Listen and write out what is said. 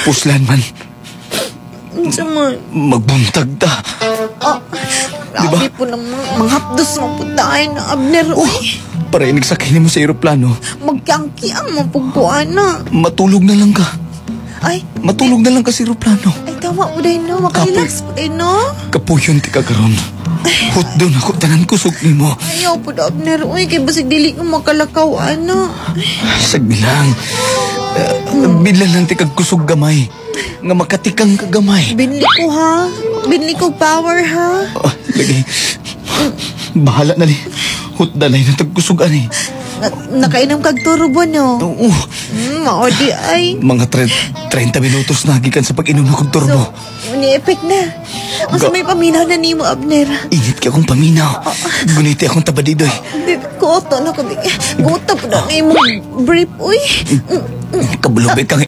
Puslan man. Sama. Magbuntag ta. Grabe po namang manghapdos mo po tayo na Abner. Para inigsakay mo sa aeroplano. Magkangki ang mapugkuan na. Matulog na lang ka. Ay, Matulog na lang ka sa aeroplano. ay tama po dahil no. Makarelax po dahil no. Kapuyon ti kagaron. Hot doon ako tanan kusog ni mo. Ayaw po na Abner. Uy, kay basig dili ko makalakaw ano. Sagbilang. Bilan lang ti kagkusog gamay. Nga makatikang kagamay. Binli ko ha. Binli ko power ha. Lagi. Bahala na li. Hot dalay na tagkusugan eh. Nakainom kag turbo no. Oo. Maodi ay. Mga 30 minutos na gikan sa pag-inom na kong turbo. Ni-effect na. Ang sa may paminaw na ni mo, Abner. Init ka akong paminaw. Guniti akong tabadidoy. Kuoto na ko. Guta po na ni mo brief, uy. Kabulubay kang